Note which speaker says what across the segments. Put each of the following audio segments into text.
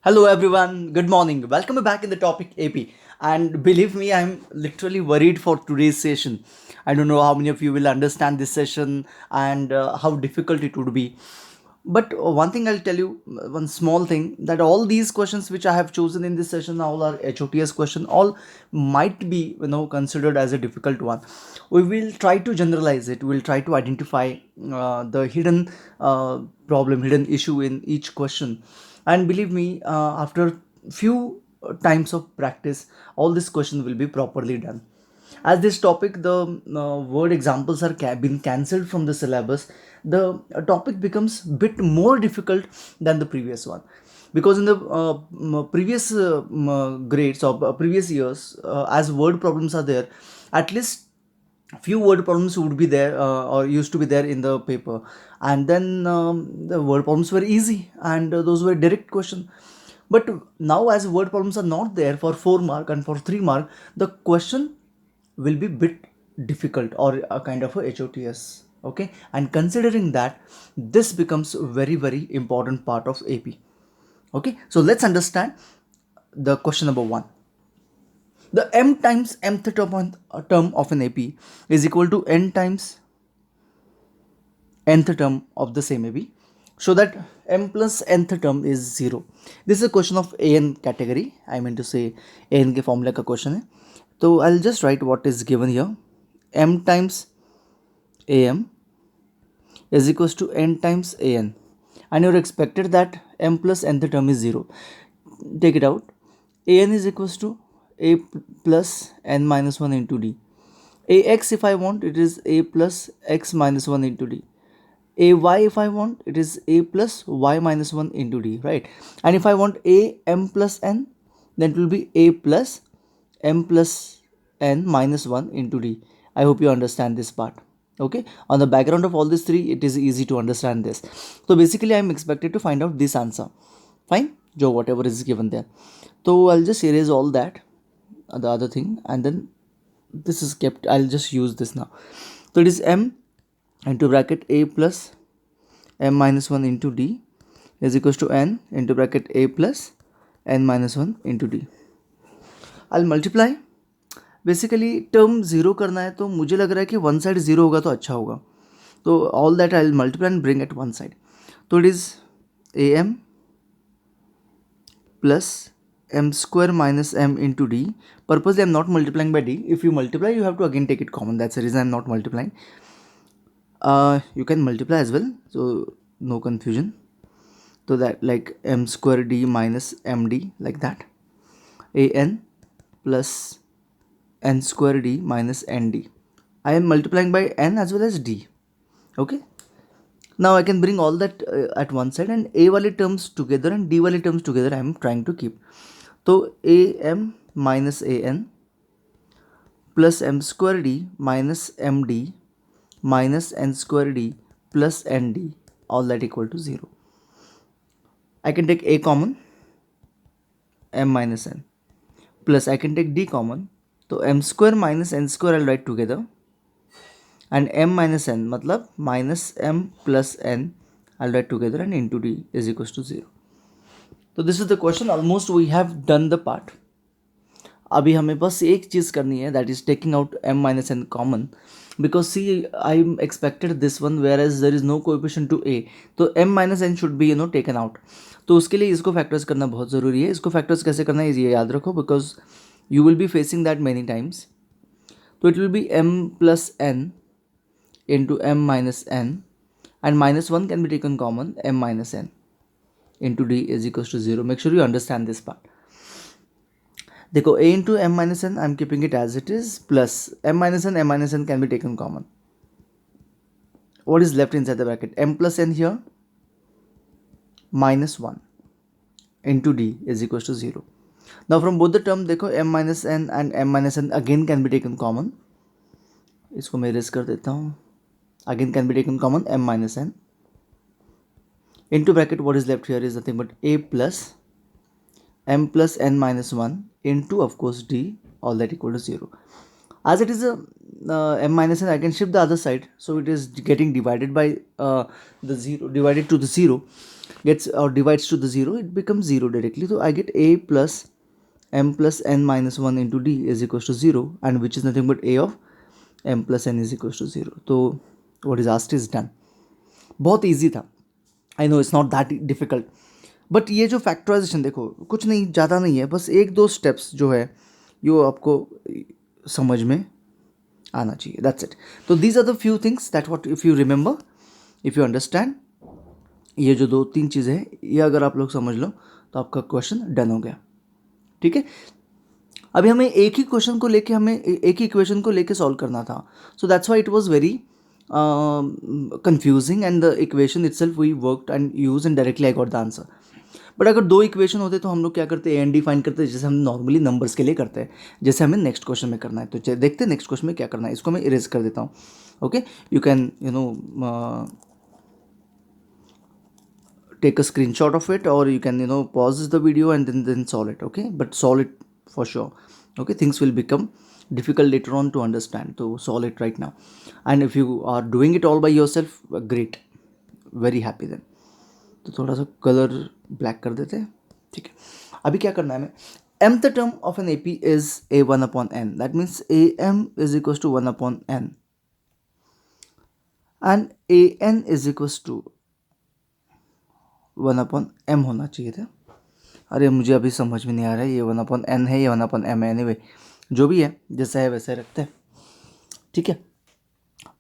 Speaker 1: Hello everyone, good morning. Welcome back in the topic AP. And believe me, I'm literally worried for today's session. I don't know how many of you will understand this session and how difficult it would be. But one thing I'll tell you, one small thing, that all these questions which I have chosen in this session, all are HOTS question, all might be considered as a difficult one. We will try to generalize it. We'll try to identify the hidden problem, hidden issue in each question. And believe me, after few times of practice, all this question will be properly done. As this topic, the word examples are been cancelled from the syllabus, the topic becomes bit more difficult than the previous one, because in the previous grades or previous years, as word problems are there, at least few word problems would be there, or used to be there in the paper. And then the word problems were easy, and those were direct question. But now, as word problems are not there for 4 mark and for 3 mark, the question will be bit difficult, or a kind of a HOTS. Okay, and considering that, this becomes a very very important part of AP. Okay, so let's understand the question number 1. The m times mth term of an AP is equal to n times nth term of the same AP, so that m plus nth term is 0. This is a question of AN category. I mean to say AN के formula का question है. So I'll just write what is given here. M times AM is equals to n times AN, and you're expected that m plus nth term is 0. Take it out. AN is equals to A plus n minus 1 into D. AX, if I want, it is A plus x minus 1 into D. AY, if I want, it is A plus y minus 1 into D, right? And if I want A m plus n, then it will be A plus m plus n minus 1 into D. I hope you understand this part. Okay, on the background of all these three, it is easy to understand this. So basically, I am expected to find out this answer. Fine, Joe, whatever is given there. So I'll just erase all that, the other thing, and then this is kept. I'll just use this now. So it is m into bracket A plus m minus 1 into D is equals to n into bracket A plus n minus 1 into D. I'll multiply. Basically term zero करना है, तो मुझे लग रहा है कि one side zero होगा तो अच्छा होगा. तो all that I will multiply and bring at one side. तो it is a m plus m square minus m into d. Purposely I'm not multiplying by d. If you multiply, you have to again take it common. That's the reason I'm not multiplying. You can multiply as well, so no confusion. So that like m square d minus md, like that. An plus n square d minus nd. I am multiplying by n as well as d. Okay. Now I can bring all that at one side, and a wale terms together and d wale terms together I am trying to keep. So am minus an plus m square d minus md minus n square d plus nd, all that equal to 0. I can take a common, m minus n, plus I can take d common. So m square minus n square I'll write together, and m minus n matlab minus m plus n I'll write together, and into d is equals to 0. तो this is the question. Almost we have done the part. अभी हमें बस एक चीज़ करनी है, that is taking out m minus N common, because see I am expected this one whereas there is no coefficient to a. तो m minus N should be taken out. तो उसके लिए इसको फैक्टर्स करना बहुत ज़रूरी है. इसको फैक्टर्स कैसे करना है ये याद रखो, because you will be facing that many times. तो it will be m plus n into m minus n, and minus 1 can be taken common, m minus n into d is equals to 0. Make sure you understand this part. देखो a into m minus n, I am keeping it as it is, plus m minus n can be taken common. What is left inside the bracket? M plus n here minus 1 into d is equals to 0. Now from both the term देखो m minus n and m minus n again can be taken common. इसको मैं erase कर देता हूँ. Again can be taken common, m minus n into bracket. What is left here is nothing but a plus m plus n minus 1 into, of course, d, all that equal to 0. As it is a m minus n, I can shift the other side, so it is getting divided by the 0, divided to the 0. gets or divides to the 0, it becomes 0 directly. So I get a plus m plus n minus 1 into d is equals to 0, and which is nothing but a of m plus n is equals to 0. तो what is asked is done. बहुत easy था, I know it's not that difficult, but ये जो factorisation देखो कुछ नहीं, ज़्यादा नहीं है, बस एक दो स्टेप्स जो है ये आपको समझ में आना चाहिए, दैट्स इट. तो these are the few things that what if you remember, if you understand, ये जो दो तीन चीज़ें हैं ये अगर आप लोग समझ लो तो आपका क्वेश्चन डन हो गया. ठीक है, अभी हमें एक ही क्वेश्चन को लेके हमें एक ही इक्वेशन को लेके सॉल्व करना था. So that's why it was very confusing, and the equation itself we worked and used and directly I got the answer. But अगर दो इक्वेशन होते तो हम लोग क्या करते, ए एंड डी फाइंड करते जैसे हम नॉर्मली नंबर्स के लिए करते हैं, जैसे हमें नेक्स्ट क्वेश्चन में करना है. तो देखते हैं नेक्स्ट क्वेश्चन में क्या करना है. इसको मैं इरेज कर देता हूँ. Okay, you can take a screenshot of it, or you can pause the video and then solve it. Okay, but solve it for sure. Okay, things will become difficult later on to understand, so solve it right now. And if you are doing it all by yourself, great, very happy then. तो थोड़ा सा colour black कर देते हैं. ठीक है, अभी क्या करना है हमें, mth term of an AP is a1 upon n. That means am is equals to 1 upon n, and an is equals to 1 upon m होना चाहिए था. अरे मुझे अभी समझ में नहीं आ रहा है, ये 1 upon n है, ये 1 upon m है. एनीवे जो भी है जैसा है वैसा रखते हैं. ठीक है,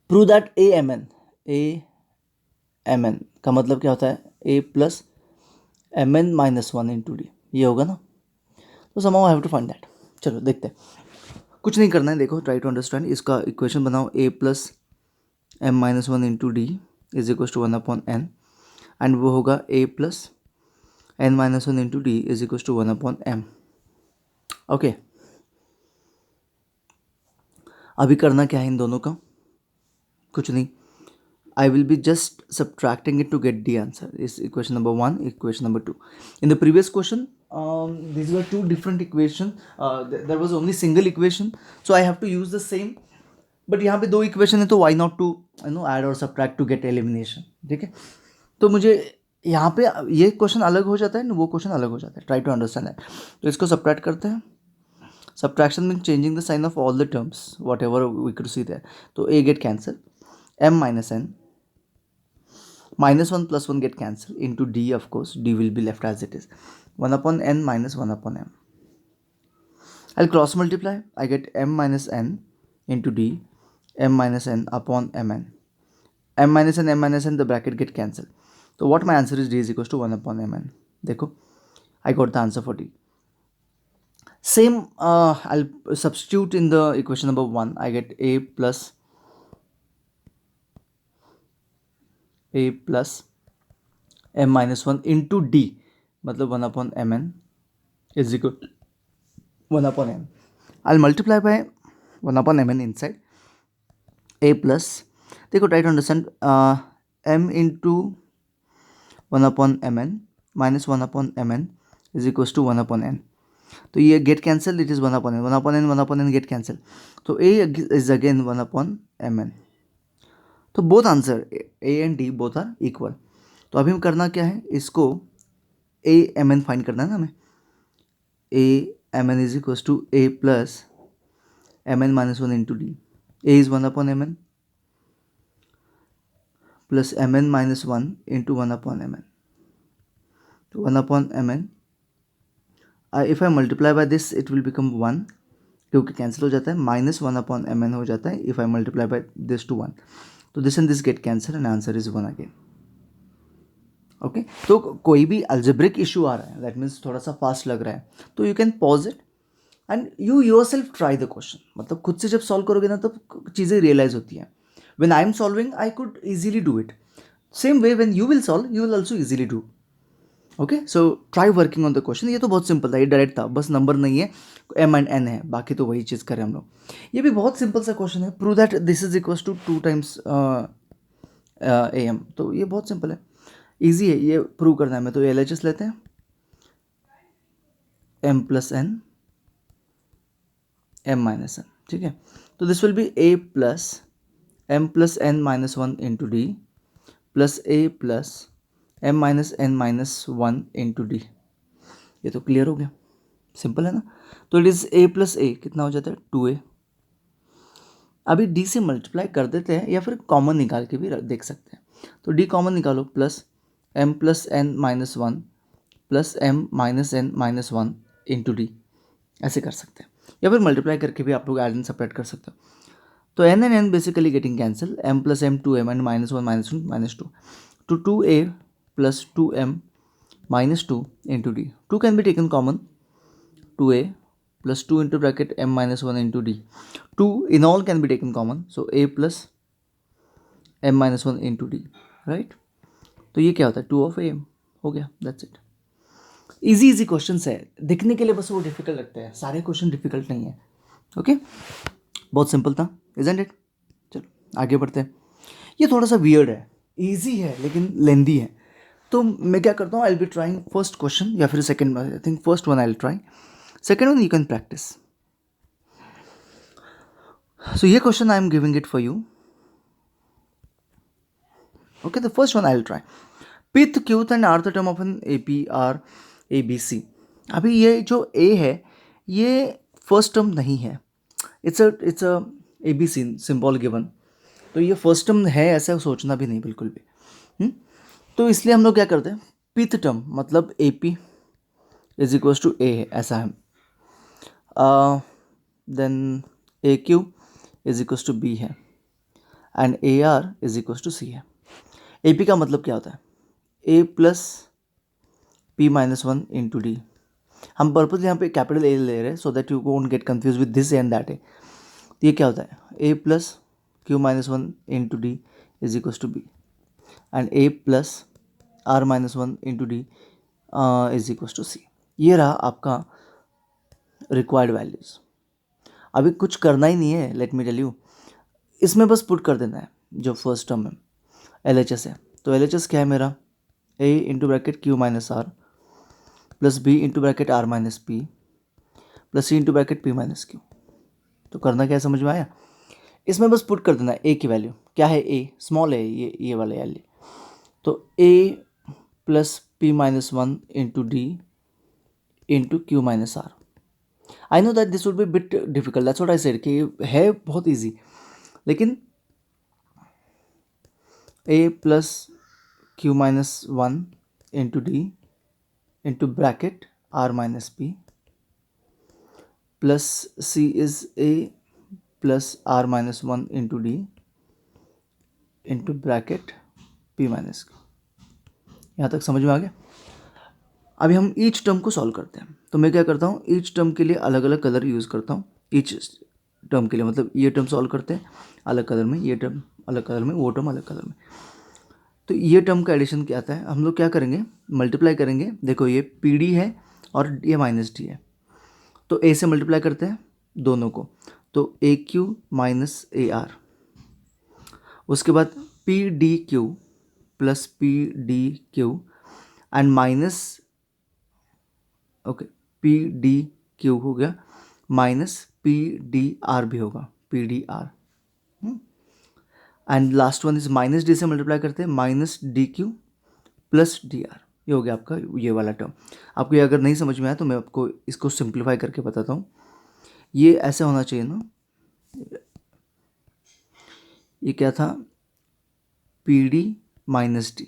Speaker 1: prove that A M N का मतलब क्या होता है, a plus M N minus 1 into D, ये होगा ना. तो somehow I have to find that. चलो देखते हैं, कुछ नहीं करना है. देखो, ट्राई टू अंडरस्टैंड. इसका इक्वेशन बनाओ, a plus M minus 1 into D is equal to 1 upon n, and वो होगा a plus N minus 1 into D is equal to 1 upon m. Okay, अभी करना क्या है इन दोनों का, कुछ नहीं. I will be just subtracting it to get the answer. Is equation number 1, equation number 2. In the previous question, these were two different equations. There was only single equation, so I have to use the same. But यहाँ पे दो equation है, तो why not to add or subtract to get elimination. ठीक है, तो मुझे यहाँ पे ये क्वेश्चन अलग हो जाता है, वो क्वेश्चन अलग हो जाता है. Try to understand that. तो इसको सब्ट्रैक्ट करते हैं. Subtraction mean changing the sign of all the terms whatever we could see that. तो a get cancel, m minus n minus 1 plus 1 get cancelled into d. Of course d will be left as it is, 1 upon n minus 1 upon m. I'll cross multiply, I get m minus n into d, m minus n upon mn, m minus n, the bracket get cancelled. So what my answer is, d is equals to 1 upon mn. देखो, I got the answer for d. Same, I'll substitute in the equation number 1. I get a plus m minus 1 into d, मतलब 1 upon M N is equal 1 upon m. I multiply by 1 upon M n inside a plus, देखो try to understand, m into 1 upon M N minus 1 upon M N is equals to 1 upon n. तो ये get cancel, it is 1 upon n, 1 upon n, 1 upon n get cancel. तो a is again 1 upon M N. तो both answer a and d both are equal. तो अभी हम करना क्या है, इसको ए एम एन फाइंड करना है ना हमें. A M N is equals to A plus M N minus 1 into D. A is 1 upon M N plus M N minus 1 into 1 upon M N. तो 1 upon M N, if I multiply by this it will become 1, क्योंकि cancel हो जाता है, minus 1 upon M N हो जाता है if I multiply by this to 1. तो this and this get cancel and answer is 1 again. Okay, तो कोई भी अल्जेब्रिक इशू आ रहा है, दैट मीन्स थोड़ा सा फास्ट लग रहा है, तो you can pause it and you yourself try the question. मतलब खुद से जब सॉल्व करोगे ना तब चीज़ें रियलाइज होती हैं. When I am solving I could easily do it, same way when you will solve you will also easily do. Okay, so try working on the question. ये तो बहुत सिंपल था, ये डायरेक्ट था, बस नंबर नहीं है, एम एंड एन है, बाकी तो वही चीज़ करें हम लोग. ये भी बहुत सिंपल सा क्वेश्चन है, prove that this is equals to 2 times a m. तो ये बहुत सिंपल है, ईजी है, ये प्रूव करना है. मैं तो एल एच एस लेते हैं, m plus n, m minus n. ठीक है, तो this will be a plus m plus N minus 1 into d plus a plus m minus n minus one into D. ये तो क्लियर हो गया, simple है ना। तो it is a plus a कितना हो जाता है 2a। अभी d से मल्टीप्लाई कर देते हैं या फिर कॉमन निकाल के भी देख सकते हैं। तो d कॉमन निकालो, plus m plus n minus one plus m minus n minus one into D, ऐसे कर सकते हैं। या फिर मल्टीप्लाई करके भी आप लोग ऐड एंड सपरेट कर सकते हो। तो n and n basically getting cancelled, m plus m 2m and minus 1 minus 2 to 2a plus 2m minus 2 into d. 2 can be taken common, 2a plus 2 into bracket m minus 1 into d. 2 in all can be taken common, so a plus m minus 1 into d, right? तो ये क्या होता है 2 of a हो गया, that's it. Easy question है, दिखने के लिए बस वो डिफिकल्ट लगते हैं, सारे क्वेश्चन डिफिकल्ट नहीं है। ओके बहुत सिंपल था, इजंट इट। चलो आगे बढ़ते हैं। ये थोड़ा सा वियर्ड है, इजी है लेकिन लेंदी है। तो मैं क्या करता हूँ, I will be trying first question या फिर second, I think first one I will try, second one you can practice. So ये question I am giving it for you. Okay the first one I will try, pth qth and r the term of N A P are a b c. अभी ये जो ए है ये first term नहीं है, it's a a b c symbol given, तो ये first term है ऐसा सोचना भी नहीं बिल्कुल भी। तो इसलिए हम लोग क्या करते हैं, पिथ टर्म मतलब a p is equal to a है, ऐसा है। Then a q is equal to b है and a r is equal to c है। ए पी का मतलब क्या होता है, a plus p minus one into d. हम पर्पज यहाँ पे कैपिटल ए ले रहे हैं so that you won't get confuse with this and that a. तो ये क्या होता है, a plus q minus one into D is equal to b and a plus r minus one into D is equal to c. ये रहा आपका required values. अभी कुछ करना ही नहीं है, लेट मी टेल यू, इसमें बस पुट कर देना है जो फर्स्ट टर्म है एल एच एस है। तो एल एच एस क्या है मेरा, a into bracket q minus r plus b into bracket r minus p plus c into bracket p minus q. तो करना क्या है समझ में आया, इसमें बस पुट कर देना है ए की वैल्यू क्या है, ए स्मॉल है ये वाला एल। तो a plus p minus one into d into q minus r. I know that this would be bit difficult, that's what I said कि है बहुत ईजी, लेकिन a plus q minus one into d into bracket r minus p plus c is a plus r minus one into d into bracket p minus q. यहाँ तक समझ में आ गया। अभी हम ईच टर्म को सॉल्व करते हैं। तो मैं क्या करता हूँ, ईच टर्म के लिए अलग अलग कलर यूज़ करता हूँ। ईच टर्म के लिए मतलब ये टर्म सॉल्व करते हैं अलग कलर में, ये टर्म अलग कलर में, वो टर्म अलग कलर में। तो ये टर्म का एडिशन क्या आता है, हम लोग क्या करेंगे, मल्टीप्लाई करेंगे। देखो ये पी डी है और ये माइनस डी है, तो ए से मल्टीप्लाई करते हैं दोनों को, तो ए क्यू माइनस ए आर। उसके बाद P D Q plus P D q and minus, okay P D Q हो गया माइनस पी डी आर भी होगा, P D r. And last one is minus d से मल्टीप्लाई करते हैं, minus D Q plus D R. ये हो गया आपका ये वाला टर्म। आपको ये अगर नहीं समझ में आया तो मैं आपको इसको सिंप्लीफाई करके बताता हूँ। ये ऐसा होना चाहिए ना, ये क्या था, P D minus D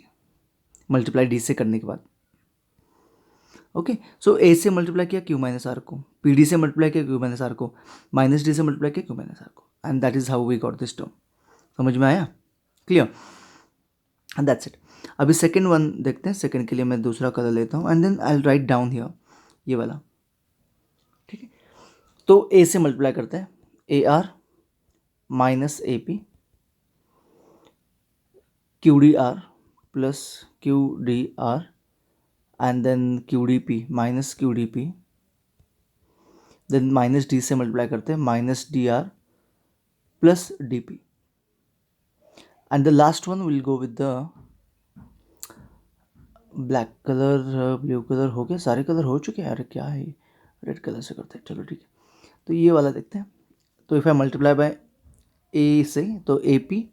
Speaker 1: multiply D से करने के बाद। ओके सो ए से मल्टीप्लाई किया क्यू माइनस आर को, पी डी से मल्टीप्लाई किया क्यू माइनस आर को, माइनस डी से मल्टीप्लाई किया क्यू माइनस आर को, and that is how we got this term. समझ में आया, क्लियर, एंड दैट्स इट। अभी सेकेंड वन देखते हैं। सेकेंड के लिए मैं दूसरा कलर लेता हूँ and then I will write down here ये वाला, ठीक है। तो ए से मल्टीप्लाई करते हैं, a r minus a p q d r plus q d r and then q d p minus q d p, then minus d से multiply करते हैं, minus d r plus d p, and the last one will go with the black colour. Blue colour हो गया, सारे colour हो चुके हैं यार, क्या है, रेड कलर से करते हैं, चलो ठीक है। तो ये वाला देखते हैं। तो if I multiply by a से, तो a p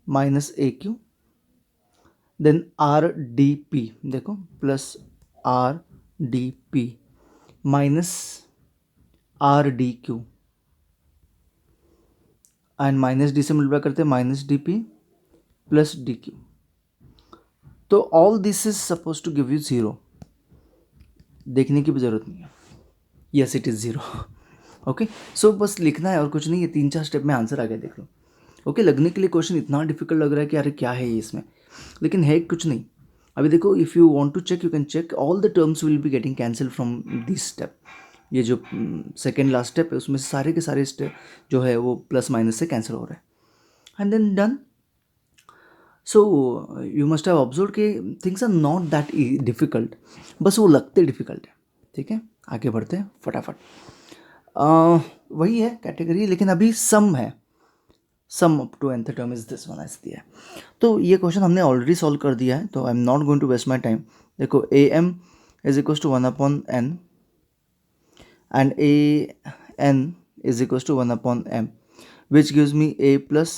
Speaker 1: minus a q then r d p, देखो plus r d p minus r d q, and minus d से मल्टीप्लाई करते हैं minus d p plus d q. तो all this is suppose to give you zero, देखने की भी ज़रूरत नहीं है, yes it is zero. Okay, so बस लिखना है और कुछ नहीं, ये 3-4 स्टेप में आंसर आ गया, देख लो। ओके, लगने के लिए क्वेश्चन इतना डिफिकल्ट लग रहा है कि अरे क्या है ये इसमें, लेकिन है कुछ नहीं। अभी देखो, if you want to check you can check, all the terms will be getting cancel from this step. ये जो सेकेंड लास्ट स्टेप है उसमें सारे के सारे स्टेप जो है वो प्लस माइनस से कैंसिल हो रहे हैं, and then done. So you must have observe कि things are not that difficult, बस वो लगते डिफ़िकल्ट है। ठीक है, आगे बढ़ते हैं फटाफट। वही है कैटेगरी, लेकिन अभी सम है, sum up to nth term is this one ऐसे दिया है। तो ये क्वेश्चन हमने ऑलरेडी सॉल्व कर दिया है, तो I am not going to waste my time. देखो a m is equal to 1/n and a n is equals to 1/m, which gives me a plus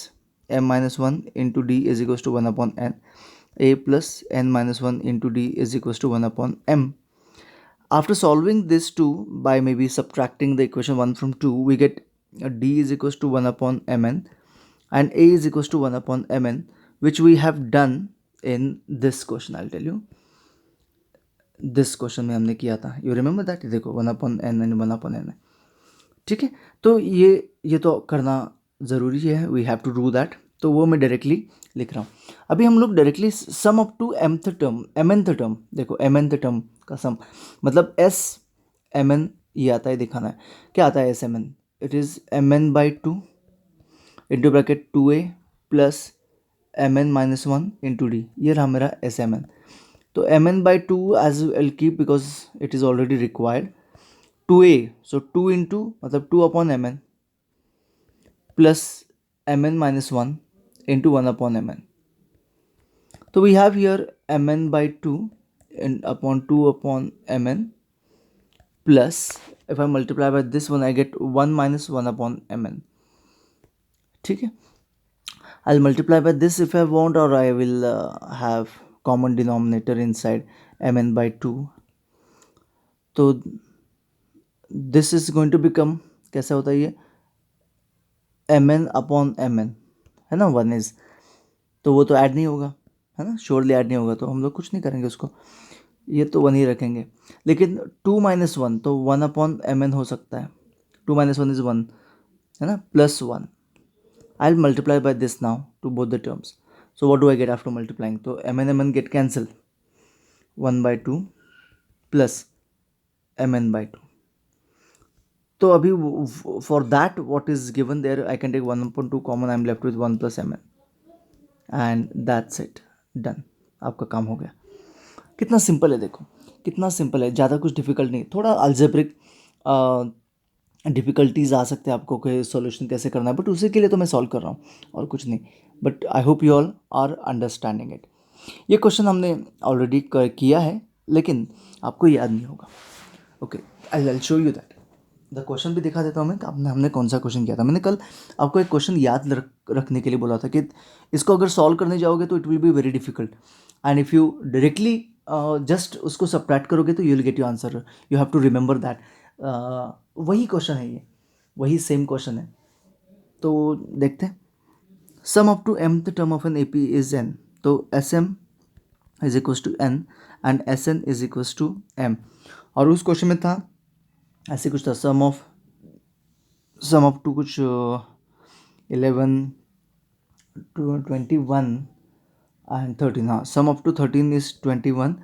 Speaker 1: m minus 1 into d is equals to 1/n, a plus n minus 1 into d is equals to 1/m. After solving this 2 by maybe subtracting the equation 1 from 2, we get d is equals to 1/mn and a is equals to 1/mn, which we have done in this question. I'll tell you, this question में हमने किया था, you remember that. देखो 1/n and 1/n है, ठीक है। तो ये तो करना ज़रूरी है, we have to do that, तो वो मैं डायरेक्टली लिख रहा हूँ। अभी हम लोग directly sum up to mth term, mnth term, देखो mnth टर्म का सम मतलब s mn, ये आता है, दिखाना है क्या आता है। s mn it is mn/2 into bracket 2a plus mn minus 1 into D, ये रहा मेरा s mn। तो mn/2 as I'll keep because it is already required, 2a, so 2 into मतलब 2/mn plus mn minus 1 into 1/mn. So we have here mn/2 and upon 2/mn plus, if I multiply by this one I get 1 minus 1/mn. ठीक है, I'll multiply by this if I want, or I will have common denominator inside mn/2. तो this is going to become, कैसा होता है ये, mn/mn है ना, 1 is, तो वो तो ऐड नहीं होगा, है ना, श्योरली ऐड नहीं होगा, तो हम लोग कुछ नहीं करेंगे उसको, ये तो 1 ही रखेंगे। लेकिन 2 माइनस 1 तो 1/mn हो सकता है, 2 माइनस 1 इज 1, है ना, plus 1। I will multiply by this now to both the terms, so what do I get after multiplying, तो mn get cancel, 1/2 plus mn/2। तो अभी for that what is given there, I can take 1/2 common, I am left with 1 plus mn and that's it, done, आपका काम हो गया। कितना simple है, देखो कितना सिंपल है, ज़्यादा कुछ डिफिकल्ट नहीं। थोड़ा अल्जेब्रिक डिफ़िकल्टीज आ सकते हैं आपको कि सॉल्यूशन कैसे करना है, बट उसी के लिए तो मैं सॉल्व कर रहा हूँ और कुछ नहीं। But I hope you all are understanding it. ये क्वेश्चन हमने ऑलरेडी किया है, लेकिन आपको याद नहीं होगा। Okay, I will show you that. The question भी दिखा देता हूँ मैं, हमने कौन सा क्वेश्चन किया था। मैंने कल आपको एक क्वेश्चन याद रखने के लिए बोला था कि इसको अगर सॉल्व करने जाओगे तो it will be very difficult, and if you directly just उसको सब्ट्रैक्ट करोगे तो you will get your answer, you have to remember that. वही क्वेश्चन है ये, वही सेम क्वेश्चन है। तो देखते हैं, sum up to mth term of N A p is n, तो s m is equals to n and s n is equals to m। और उस क्वेश्चन में था ऐसे कुछ था, सम अप टू कुछ 11 to 21 and 13, हाँ, sum up to 13 is 21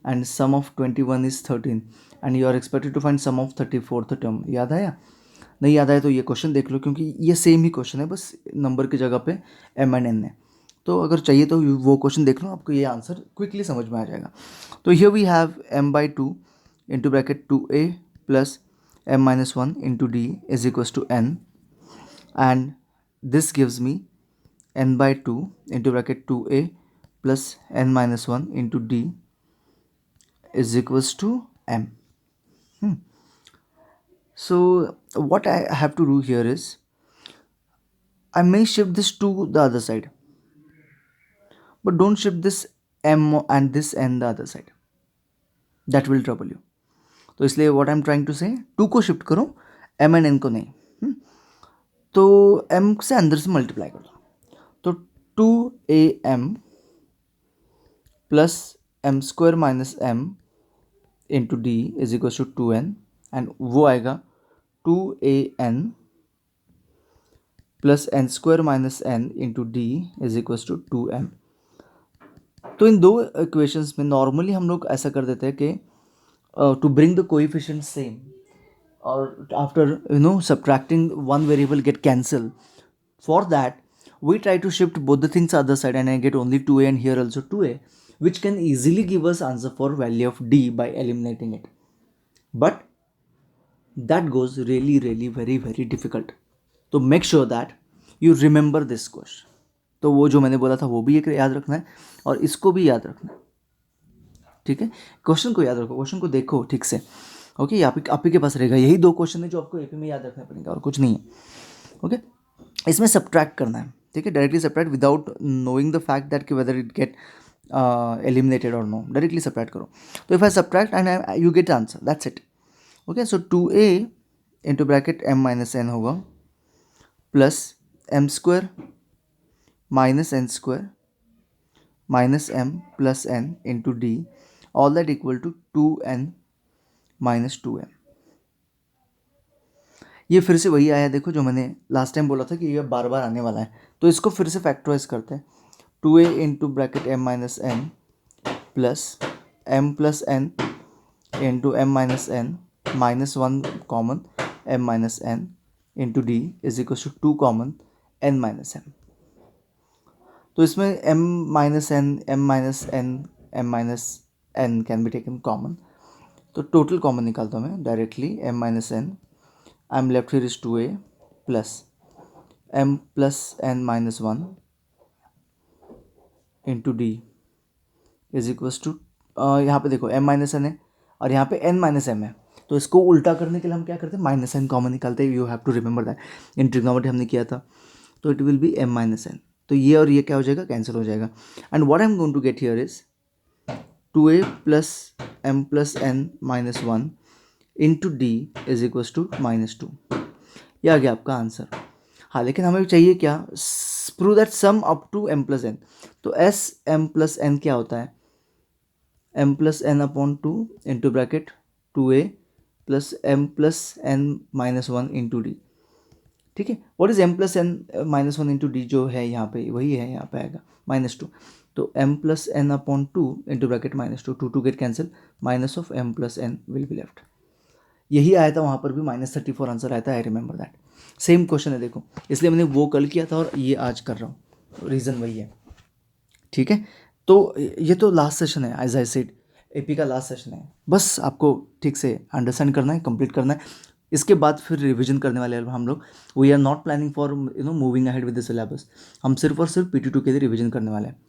Speaker 1: and sum of 21 is 13 and you are expected to find sum of 34th term। याद आया? नहीं याद आया तो ये क्वेश्चन देख लो, क्योंकि ये सेम ही क्वेश्चन है, बस नंबर की जगह पे m and n है। तो अगर चाहिए तो वो क्वेश्चन देख लो, आपको ये आंसर क्विकली समझ में आ जाएगा। तो here we have m/2 into bracket 2a plus m minus 1 into d is equals to n, and this gives me n/2 into bracket 2a plus n minus 1 into d is equals to m. So what I have to do here is, I may shift this to the other side, but don't shift this m and this n the other side, that will trouble you. तो इसलिए what I'm trying to say, 2 को shift करो, m and n को नहीं. तो m से अंदर से मल्टीप्लाई कर दो, तो 2am plus m square minus m into D is equal to 2n, and वो आएगा 2an plus n square minus n into D is equal to 2m. तो इन दो इक्वेशंस में नॉर्मली हम लोग ऐसा कर देते हैं कि to bring the coefficient same, और after subtracting one variable get cancel. For that we try to shift both the things other side, and I get only 2a and here also 2a, which can easily give us answer for value of d by eliminating it. But that goes really very difficult. तो make sure that you remember this question. तो वो जो मैंने बोला था वो भी एक याद रखना है और इसको भी याद रखना है. ठीक है, क्वेश्चन को याद रखो, क्वेश्चन को देखो ठीक से. ओके, आप ही के पास रहेगा. यही 2 क्वेश्चन है जो आपको एपी में याद रखना पड़ेगा और कुछ नहीं है. ओके, इसमें सब्ट्रैक्ट करना है. ठीक है, directly subtract without knowing the fact that कि वेदर इट गेट एलिमिनेटेड और नो. डायरेक्टली सब्ट्रैक्ट करो. तो if I subtract and you get answer, that's it. Okay, so 2a into bracket m minus n होगा plus m square minus n square minus m plus n into d, all that equal to 2n minus 2m. ये फिर से वही आया, देखो जो मैंने last time बोला था कि ये बार बार आने वाला है. तो इसको फिर से फैक्टराइज करते हैं. 2a into bracket m minus n plus m plus n into m minus n minus 1 common m minus n into D is equal to 2 common n minus m. तो इसमें m minus n can be taken common. तो total common निकालता हूँ मैं directly. m minus n, I am left here is 2a plus m plus n minus 1 into D is equals to, यहाँ पे देखो m minus n है और यहाँ पे n माइनस m है. तो इसको उल्टा करने के लिए हम क्या करते हैं, माइनस n कॉमन निकालते हैं. You have to remember that, in trigonometry हमने किया था. तो it will be m minus n. तो ये और ये क्या हो जाएगा, कैंसिल हो जाएगा. And what I am going to get here is 2a plus m plus n minus 1 into D is equals to minus 2. ये आ गया आपका आंसर. हाँ, लेकिन हमें चाहिए क्या, prove that sum up to m plus n. तो s m प्लस n क्या होता है, m plus n upon 2 into bracket 2a plus m plus n minus 1 into d. ठीक है, what is m plus n minus 1 into d, जो है यहाँ पे वही है, यहाँ पे आएगा माइनस 2. तो m plus n upon 2 into bracket minus 2, 2 get cancel, minus of m plus n will be left. यही आया था वहाँ पर भी, -34 आंसर आया था. I remember that. Same question है देखो, इसलिए मैंने वो कल किया था और ये आज कर रहा हूँ, रीज़न वही है. ठीक है, तो ये तो लास्ट सेशन है, एज आई सेड एपी का लास्ट सेशन है. बस आपको ठीक से अंडरस्टैंड करना है, कंप्लीट करना है. इसके बाद फिर रिवीजन करने वाले हैं हम लोग. We are not planning for moving ahead with the syllabus. हम सिर्फ और सिर्फ PT2 के लिए रिवीजन करने वाले हैं.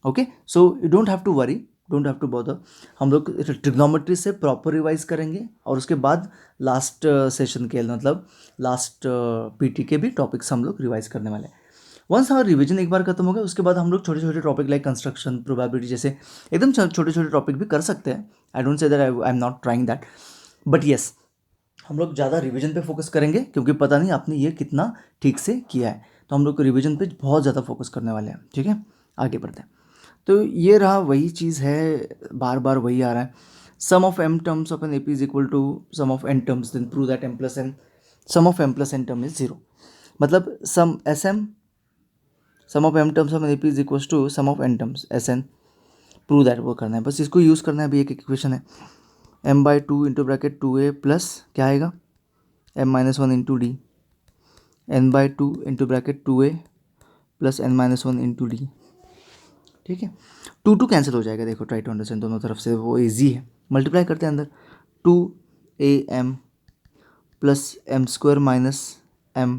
Speaker 1: Okay, so you don't have to worry, don't have to bother. हम लोग ट्रिग्नोमेट्री से प्रॉपर रिवाइज करेंगे और उसके बाद लास्ट सेशन के मतलब लास्ट PT के भी टॉपिक्स हम लोग रिवाइज करने वाले हैं. वंस हमारा रिवीजन एक बार खत्म हो गया, उसके बाद हम लोग छोटे छोटे टॉपिक लाइक कंस्ट्रक्शन, प्रोबेबिलिटी जैसे एकदम छोटे छोटे टॉपिक भी कर सकते हैं. I don't say that I am not trying that, but yes हम लोग ज़्यादा रिवीजन पे फोकस करेंगे, क्योंकि पता नहीं आपने ये कितना ठीक से किया है. तो हम लोग रिवीजन पे बहुत ज़्यादा फोकस करने वाले हैं. ठीक है, आगे बढ़ते हैं. तो ये रहा, वही चीज़ है, बार बार वही आ रहा है. Sum of m terms of an AP is equal to sum of n terms, then prove that m plus n, sum of m plus n term is 0. मतलब sum of m terms of an AP is equal to sum of n terms Sn. Prove that वो करना है, बस इसको use करना है. अभी एक इक्वेशन है, m/2 into bracket 2a plus क्या आएगा m minus 1 into D, n/2 into bracket 2a plus n minus 1 into d. ठीक है, 2 कैंसिल हो जाएगा. देखो, ट्राई टू अंडरस्टैंड, दोनों तरफ से वो इजी है. मल्टीप्लाई करते हैं अंदर, 2am plus m square minus m.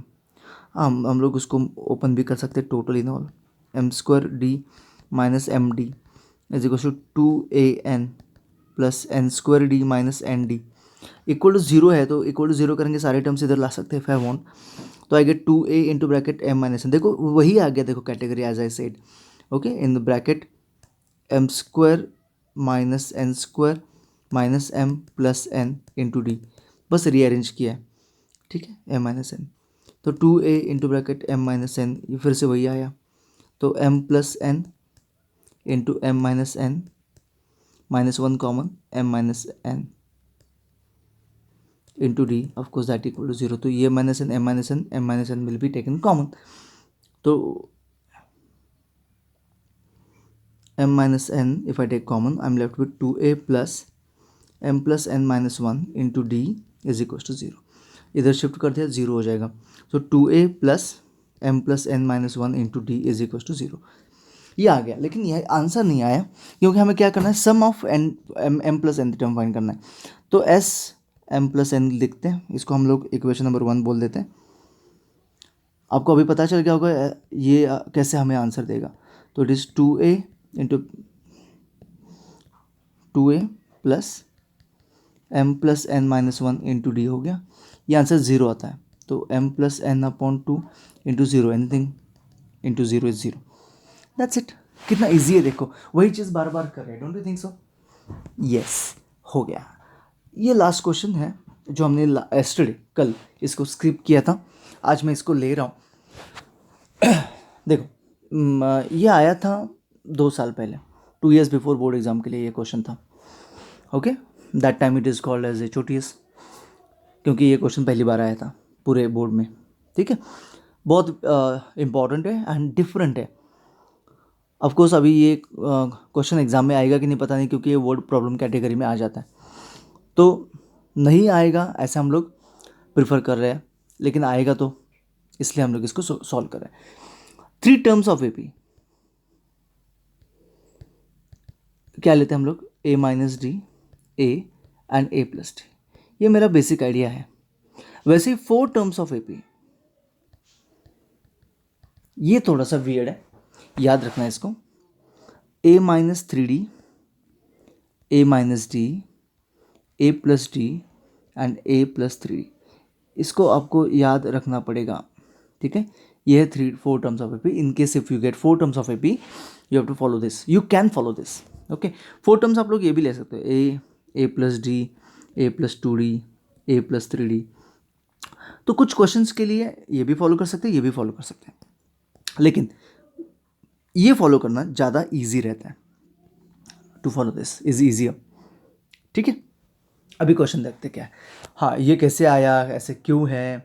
Speaker 1: हम लोग उसको ओपन भी कर सकते हैं, total in all m square d minus m d is equal to 2an plus n square d minus n d equal to 0 है. तो इक्वल टू 0 करेंगे, सारे टर्म्स इधर ला सकते हैं इफ आई वांट. तो I get 2a into bracket m minus n. देखो वही आ गया, देखो category as I said. Okay, in the bracket m square minus n square minus m plus n into d, बस रीअरेंज किया है, ठीक है, एम माइनस एन। तो 2a into bracket m minus n, ये फिर से वही आया, तो m plus n into m minus n minus one common m minus n into d, of course that equal to zero. तो ये minus n m minus n will be taken common, तो m minus n if I take common I'm left with 2a plus m plus n minus 1 into d is equals to 0। इधर shift कर दिया, 0 हो जाएगा। तो 2a plus m plus n minus 1 into d is equals to 0। ये आ गया, लेकिन यह आंसर नहीं आया क्योंकि हमें क्या करना है, sum of n m plus n term find करना है। तो एस एम प्लस एन लिखते हैं, इसको हम लोग इक्वेशन नंबर 1 बोल देते हैं। आपको अभी पता चल गया होगा ये कैसे हमें आंसर देगा। तो it is 2a into 2a plus m plus N minus one into d हो गया। ये आंसर 0 आता है, तो m plus n upon 2 into zero, anything into zero is 0। That's it. कितना ईजी है, देखो वही चीज़ बार बार कर रहे हैं, don't you think so? Yes, हो गया। ये लास्ट क्वेश्चन है जो हमने एस्टरडे कल इसको स्क्रिप किया था, आज मैं इसको ले रहा हूँ। देखो ये आया था 2 साल पहले, 2 years बिफोर बोर्ड एग्जाम के लिए ये क्वेश्चन था। Okay, that time it is called as HOTS, क्योंकि ये क्वेश्चन पहली बार आया था पूरे बोर्ड में, ठीक है। बहुत इम्पॉर्टेंट है एंड डिफरेंट है। ऑफ कोर्स अभी ये क्वेश्चन एग्जाम में आएगा कि नहीं पता नहीं, क्योंकि ये वर्ड प्रॉब्लम कैटेगरी में आ जाता है, तो नहीं आएगा ऐसा हम लोग प्रिफर कर रहे हैं, लेकिन आएगा तो इसलिए हम लोग इसको सॉल्व कर रहे हैं। 3 टर्म्स ऑफ AP क्या लेते हैं हम लोग, a minus D, A and a plus D, ये मेरा बेसिक आइडिया है। वैसे ही 4 टर्म्स ऑफ AP, ये थोड़ा सा वियर्ड है, याद रखना है इसको। a minus 3D, a minus d, a plus d and a plus 3D, इसको आपको याद रखना पड़ेगा, ठीक है। ये है 4 terms of AP। In case if you get 4 terms of AP you have to follow this, you can follow this, okay. 4 terms आप लोग ये भी ले सकते हो, a plus d, a plus 2D, a plus 3D। तो कुछ questions के लिए ये भी फॉलो कर सकते हैं, ये भी फॉलो कर सकते हैं, लेकिन ये फॉलो करना ज़्यादा ईजी रहता है। To follow this is easier, ठीक है। अभी क्वेश्चन देखते क्या है। हाँ, ये कैसे आया, ऐसे क्यों है,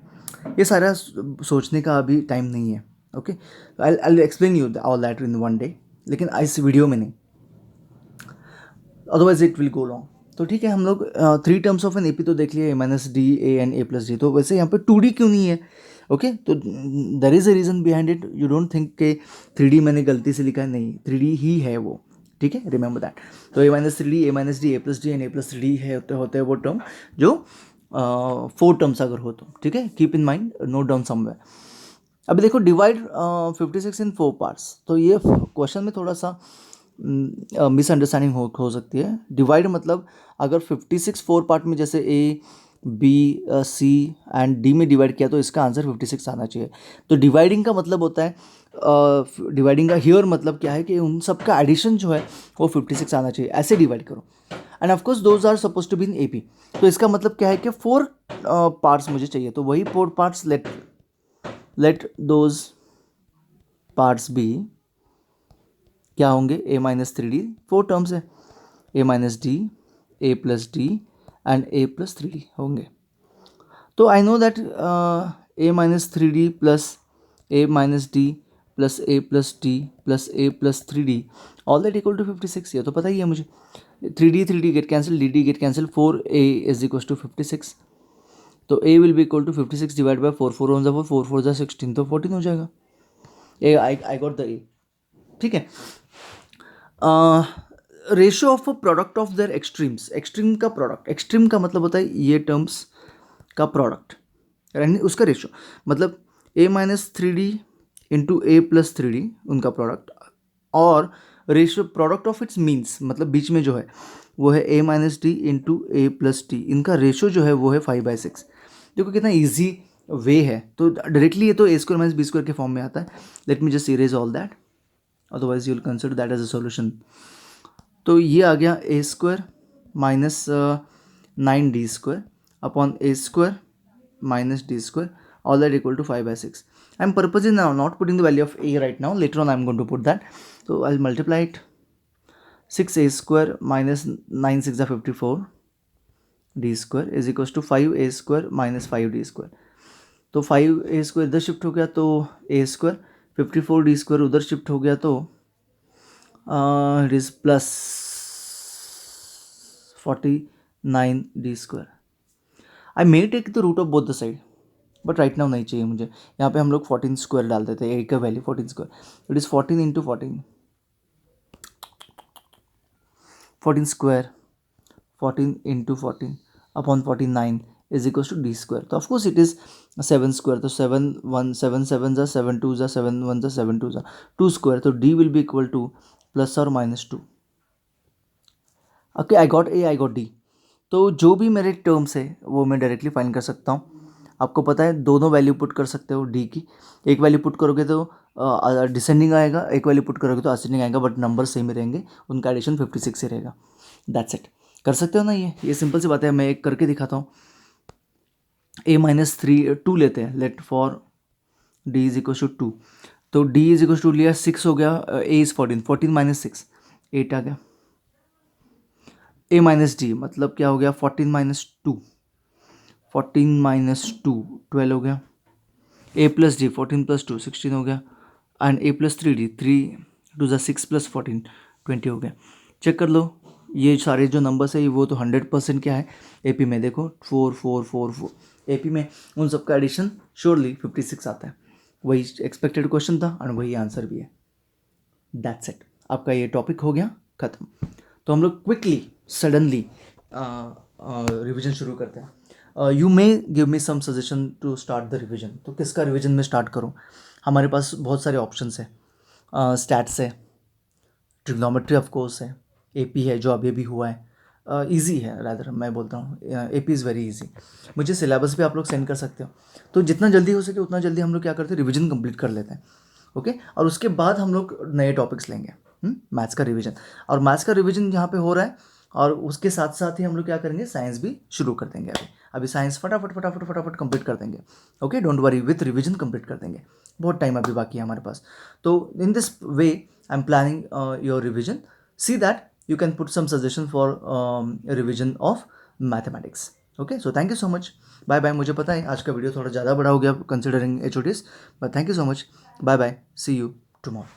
Speaker 1: ये सारा सोचने का अभी टाइम नहीं है, okay. I explain you all that in one day, लेकिन इस वीडियो में नहीं, otherwise it will go long. तो ठीक है, हम लोग 3 टर्म्स ऑफ एन AP तो देख लिए, a minus D, A and a plus D. तो वैसे यहाँ पे 2D क्यों नहीं है, ओके। तो there is a reason behind it, you don't think के 3D मैंने गलती से लिखा है, नहीं, 3D ही है वो, ठीक है, रिमेंबर दैट। तो a minus 3D, a minus d, a plus d and a plus 3D है, होते हैं वो टर्म जो 4 टर्म्स अगर हो तो, ठीक है, keep in mind, note down somewhere. अभी देखो, डिवाइड 56 इन 4 पार्ट्स, तो ये क्वेश्चन में थोड़ा सा मिसअंडरस्टैंडिंग हो सकती है। डिवाइड मतलब अगर 56 4 पार्ट में, जैसे A, B, C and D में डिवाइड किया, तो इसका आंसर 56 आना चाहिए। तो डिवाइडिंग का मतलब होता है, डिवाइडिंग का हियर मतलब क्या है कि उन सब का एडिशन जो है वो 56 आना चाहिए, ऐसे डिवाइड करो। And of course those are suppose to be in AP। तो इसका मतलब क्या है कि 4 पार्ट्स मुझे चाहिए, तो वही 4 parts let those parts be क्या होंगे, a माइनस 3D, 4 टर्म्स है, a minus d, a plus d and a plus 3D होंगे। तो I know that a minus 3D plus a minus d plus a plus d plus a plus 3D all that equal to 56, ये तो पता ही है मुझे। 3D get cancel, d get cancel, 4a is equal to 56। तो a will be equal to 56 divide by 4, 4 × 4, 4 4 × 16, तो 14 हो जाएगा। आई गॉट द a, ठीक है। Ratio of product of their extremes, extreme का प्रोडक्ट, एक्सट्रीम का मतलब होता है ये टर्म्स का प्रोडक्ट, यानी उसका रेशियो, मतलब a minus 3D into a plus 3D उनका प्रोडक्ट, और ratio product of its means मतलब बीच में जो है वो है a minus D into a plus D, इनका रेशियो जो है वो है 5/6। देखो कितना ईजी वे है, तो डायरेक्टली ये तो a square minus b square के फॉर्म में आता है। Let me just erase all that, otherwise you will consider that as a solution. तो ये आ गया ए square minus 9d² upon A square minus d square, all that equal to 5/6. I'm purposely now not putting the value of a right now. Later on I'm going to put that. So I'll multiply it. 6a square minus 9 6 are 54 d square is equals to 5a square minus 5d square. तो 5a square इधर shift हो गया तो a square, 54d square उधर shift हो गया तो it is plus 49d square. I may take the root of both the side, but right now नहीं चाहिए मुझे. यहाँ पे हम लोग 14 स्क्वायर डाल देते हैं, ए का value 14 square. It is 14 into 14 square 14 into 14 upon 49 is equal to d square. तो ऑफकोर्स इट इज़ 7 स्क्वायर. तो 7 1 7 7 जा 7 2 जा 7 1 जा 7 2 जा 2 स्क्वायर. तो d will be equal to plus और minus 2. Okay, I got a, I got d. तो जो भी मेरे टर्म्स है वो मैं डायरेक्टली फाइंड कर सकता हूँ. आपको पता है दोनों वैल्यू पुट कर सकते हो डी की. एक वैल्यू पुट करोगे तो डिसेंडिंग आएगा, एक वैल्यू पुट करोगे तो असेंडिंग आएगा, बट नंबर सेम ही रहेंगे, उनका एडिशन 56 ही रहेगा. That's it. कर सकते हो ना, ये सिंपल सी बात है. मैं एक करके दिखाता हूँ. a माइनस 2 लेते हैं, let for d is equal to 2. तो d इज इक्वल टू लिया 6 हो गया, a इज 14, 14 माइनस 6 8 आ गया. a माइनस डी मतलब क्या हो गया, 14 माइनस 2 14 माइनस 2 12 हो गया. a प्लस डी 14 प्लस 2 16 हो गया. And a plus 3d 3 2 6 plus 14 20 हो गया. चेक कर लो, ये सारे जो नंबर्स है वो तो 100% क्या है AP में. देखो 4 4 4 4 AP में उन सबका एडिशन श्योरली 56 आता है. वही एक्सपेक्टेड क्वेश्चन था और वही आंसर भी है. That's it. आपका ये टॉपिक हो गया ख़त्म. तो हम लोग क्विकली सडनली रिविजन शुरू करते हैं. You may give me some suggestion to start the revision. तो किसका रिविजन में स्टार्ट करूँ? हमारे पास बहुत सारे ऑप्शंस है. स्टैट्स है, ट्रिग्नोमेट्री ऑफ कोर्स है, AP है जो अभी हुआ है. इजी है, रादर मैं बोलता हूँ AP इज़ वेरी इजी. मुझे सिलेबस भी आप लोग सेंड कर सकते हो. तो जितना जल्दी हो सके उतना जल्दी हम लोग क्या करते हैं, रिविजन कंप्लीट कर लेते हैं. ओके, और उसके बाद हम लोग नए टॉपिक्स लेंगे. मैथ्स का रिविजन, और मैथ्स का रिविजन यहाँ पे हो रहा है, और उसके साथ साथ ही हम लोग क्या करेंगे, साइंस भी शुरू कर देंगे. अभी साइंस फटाफट कंप्लीट कर देंगे. Okay, don't worry, with revision complete कर देंगे. बहुत टाइम अभी बाकी है हमारे पास. तो in this way I am planning your revision. See that you can put some suggestion for revision of mathematics. Okay, so thank you so much. Bye bye. मुझे पता है आज का वीडियो थोड़ा ज़्यादा बड़ा हो गया considering HODs, but thank you so much. Bye bye, see you tomorrow.